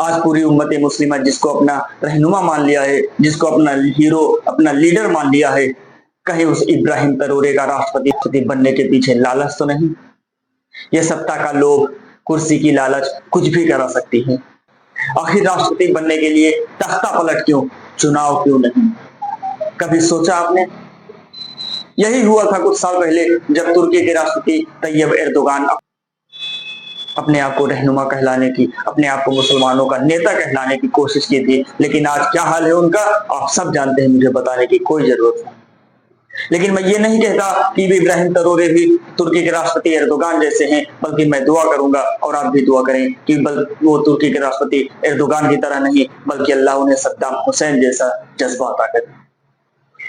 आज पूरी उम्मत मुस्लिमा जिसको अपना रहनुमा मान लिया है, जिसको अपना हीरो, अपना लीडर मान लिया है, कहीं उस इब्राहिम तरोरे का राष्ट्रपति बनने के पीछे लालच तो नहीं? यह सत्ता का लोभ, कुर्सी की लालच कुछ भी करा सकती है। आखिर राष्ट्रपति बनने के लिए तख्ता पलट क्यों, चुनाव क्यों नहीं? कभी सोचा आपने? यही हुआ था कुछ साल पहले जब तुर्की के राष्ट्रपति तैयब एर्दोगान अपने आप को रहनुमा कहलाने की, अपने आप को मुसलमानों का नेता कहलाने की कोशिश की थी। लेकिन आज क्या हाल है उनका आप सब जानते हैं, मुझे बताने की कोई जरूरत नहीं। लेकिन मैं ये नहीं कहता कि इब्राहिम तरोरे भी तुर्की के राष्ट्रपति एर्दोगान जैसे हैं, बल्कि मैं दुआ करूंगा और आप भी दुआ करें कि वो तुर्की के राष्ट्रपति एर्दोगान की तरह नहीं, बल्कि अल्लाह उन्हें सद्दाम हुसैन जैसा जज्बा अता करे।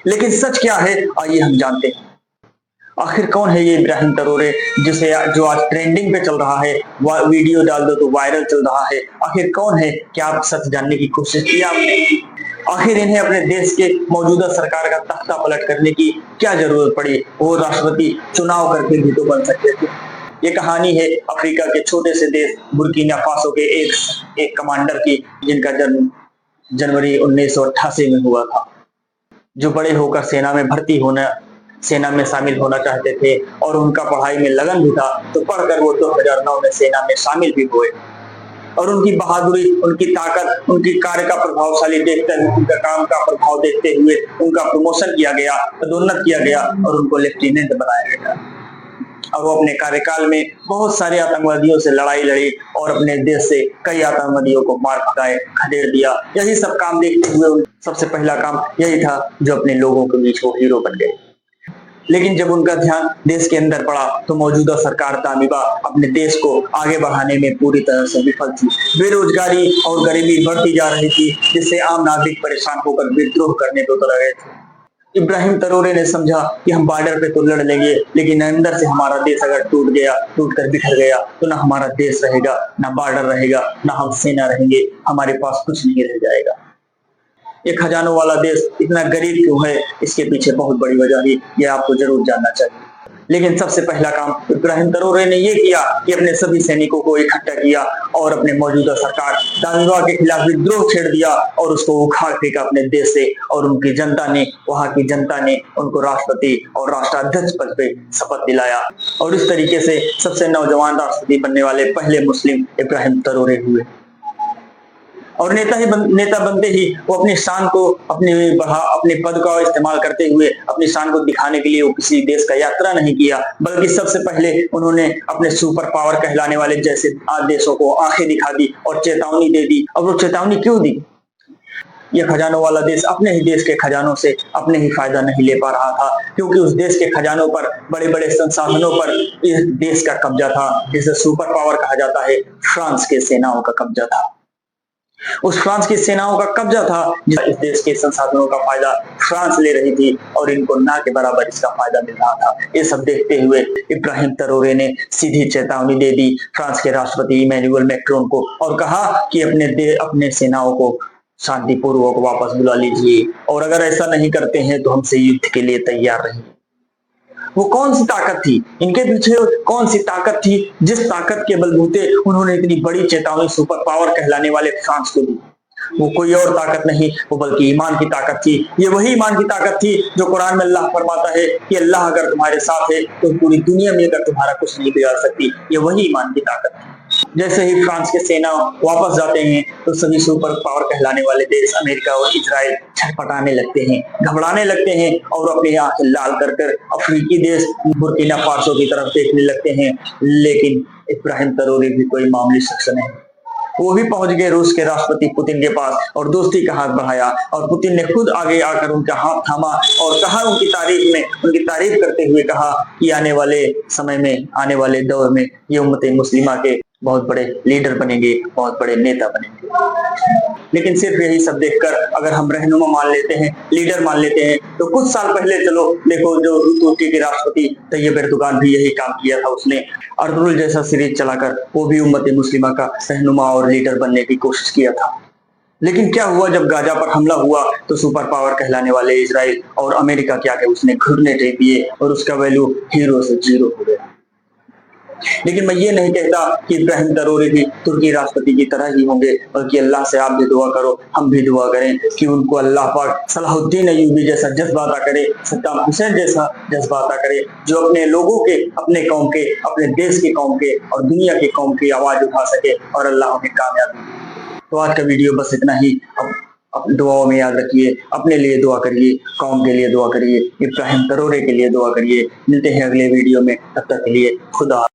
लेकिन सच क्या है आइए हम जानते हैं। आखिर कौन है ये इब्राहिम तरोरे जो आज ट्रेंडिंग पे चल रहा है, वीडियो डाल दो तो वायरल चल रहा है? आखिर कौन है? क्या आप सच जानने की कोशिश की आपने? आखिर इन्हें अपने देश के मौजूदा सरकार का तख्ता पलट करने की क्या जरूरत पड़ी? वो राष्ट्रपति चुनाव करके भी तो बन सकते थे। ये कहानी है अफ्रीका के छोटे से देश बुर्किना फासो के एक कमांडर की, जिनका जन्म जनवरी 1988 में हुआ था, जो बड़े होकर सेना में शामिल होना चाहते थे और उनका पढ़ाई में लगन भी था। तो पढ़कर वो 2009 में सेना में शामिल भी हुए और उनकी बहादुरी, उनकी ताकत, उनकी कार्य का प्रभावशाली देखते हुए, उनका काम का प्रभाव देखते हुए उनका प्रमोशन किया गया, पदोन्नत किया गया और उनको लेफ्टिनेंट बनाया गया। और वो अपने कार्यकाल में बहुत सारे आतंकवादियों से लड़ाई लड़ी और अपने देश से कई आतंकवादियों को मार भगाए, खदेड़ दिया। यही सब काम देखते हुए सबसे पहला काम यही था जो अपने लोगों के बीच वो हीरो बन गए। लेकिन जब उनका ध्यान देश के अंदर पड़ा तो मौजूदा सरकार तालिबा अपने देश को आगे बढ़ाने में पूरी तरह से विफल थी। बेरोजगारी और गरीबी बढ़ती जा रही थी, जिससे आम नागरिक परेशान होकर विद्रोह करने को उतर गए थे। इब्राहिम तरोरे ने समझा कि हम बॉर्डर पे तो लड़ लेंगे, लेकिन अंदर से हमारा देश अगर टूट कर बिखर गया तो ना हमारा देश रहेगा, ना बॉर्डर रहेगा, ना हम सेना रहेंगे, हमारे पास कुछ नहीं रह जाएगा। ये खजानों वाला देश इतना गरीब क्यों है, इसके पीछे बहुत बड़ी वजह है, ये आपको जरूर जानना चाहिए। लेकिन सबसे पहला काम इब्राहिम तरोरे ने ये किया कि अपने सभी सैनिकों को इकट्ठा किया और अपने मौजूदा सरकार तालिबान के खिलाफ विद्रोह छेड़ दिया और उसको उखाड़ फेंका अपने देश से। और उनकी जनता ने, वहां की जनता ने उनको राष्ट्रपति और राष्ट्राध्यक्ष पद पे शपथ दिलाया और इस तरीके से सबसे नौजवान राष्ट्रपति बनने वाले पहले मुस्लिम इब्राहिम तरोरे हुए। और नेता बनते ही वो अपनी शान को, अपने पद का इस्तेमाल करते हुए अपनी शान को दिखाने के लिए वो किसी देश का यात्रा नहीं किया, बल्कि सबसे पहले उन्होंने अपने सुपर पावर कहलाने वाले जैसे देशों को आंखें दिखा दी और चेतावनी दे दी। और वो चेतावनी क्यों दी? ये खजानों वाला देश अपने ही देश के खजानों से अपने ही फायदा नहीं ले पा रहा था, क्योंकि उस देश के खजानों पर, बड़े बड़े संसाधनों पर इस देश का कब्जा था, जिसे सुपर पावर कहा जाता है। फ्रांस के सेनाओं का कब्जा था। उस फ्रांस की सेनाओं का कब्जा था इस देश के संसाधनों का फायदा फ्रांस ले रही थी और इनको ना के बराबर इसका फायदा मिल रहा था। ये सब देखते हुए इब्राहिम तरोरे ने सीधी चेतावनी दे दी फ्रांस के राष्ट्रपति इमैनुअल मैक्रोन को और कहा कि अपने सेनाओं को शांतिपूर्वक वापस बुला लीजिए और अगर ऐसा नहीं करते हैं तो हमसे युद्ध के लिए तैयार रहिए। वो कौन सी ताकत थी? इनके पीछे कौन सी ताकत थी जिस ताकत के बलबूते उन्होंने इतनी बड़ी चेतावनी सुपर पावर कहलाने वाले फ्रांस को दी? वो कोई और ताकत नहीं, वो बल्कि ईमान की ताकत थी। ये वही ईमान की ताकत थी जो कुरान में अल्लाह फरमाता है कि अल्लाह अगर तुम्हारे साथ है तो पूरी दुनिया में अगर तुम्हारा कुछ नहीं बिगाड़ सकती। ये वही ईमान की ताकत थी। जैसे ही फ्रांस के सेना वापस जाते हैं तो सभी सुपर पावर कहलाने वाले देश अमेरिका और इजराइल छटपटाने लगते हैं, घबराने लगते हैं और अपनी आंखें लाल कर कर अफ्रीकी देश बुर्किना फासो की तरफ देखने लगते हैं। लेकिन इब्राहिम तरोरे भी कोई मामूली शख्स नहीं। वो भी पहुंच गए रूस के राष्ट्रपति पुतिन के पास और दोस्ती का हाथ बढ़ाया और पुतिन ने खुद आगे आकर उनका हाथ थामा और कहा, उनकी तारीफ करते हुए कहा कि आने वाले समय में, आने वाले दौर में ये उम्मत मुस्लिमा के बहुत बड़े लीडर बनेंगे, बहुत बड़े नेता बनेंगे। लेकिन सिर्फ यही सब देखकर अगर हम रहनुमा मान लेते हैं, लीडर मान लेते हैं, तो कुछ साल पहले चलो देखो जो तुर्की के राष्ट्रपति तैयब एर्दोगान भी यही काम किया था। उसने अर्तुगरुल जैसा सीरीज चलाकर वो भी उम्मत मुस्लिमा का रहनुमा और लीडर बनने की कोशिश किया था। लेकिन क्या हुआ जब गाजा पर हमला हुआ तो सुपर पावर कहलाने वाले इजराइल और अमेरिका के आगे उसने घुटने टेक दिए और उसका वैल्यू हीरो से जीरो हो गया। लेकिन मैं ये नहीं कहता कि इब्राहिम तरोरे भी तुर्की राष्ट्रपति की तरह ही होंगे, बल्कि अल्लाह से आप भी दुआ करो, हम भी दुआ करें कि उनको अल्लाह पाक सलाहुद्दीन अय्यूबी जैसा जज्बा अता करे, सद्दाम हुसैन जैसा जज्बा अता करे, जो अपने लोगों के, अपने कौम के, अपने देश की कौम के और दुनिया की कौम की आवाज उठा सके और अल्लाह उन्हें कामयाबी। तो आज का वीडियो बस इतना ही। अब दुआओं में याद रखिए, अपने लिए दुआ करिए, कौम के लिए दुआ करिए, इब्राहिम तरोरे के लिए दुआ करिए। मिलते हैं अगले वीडियो में, तब तक के लिए खुदा।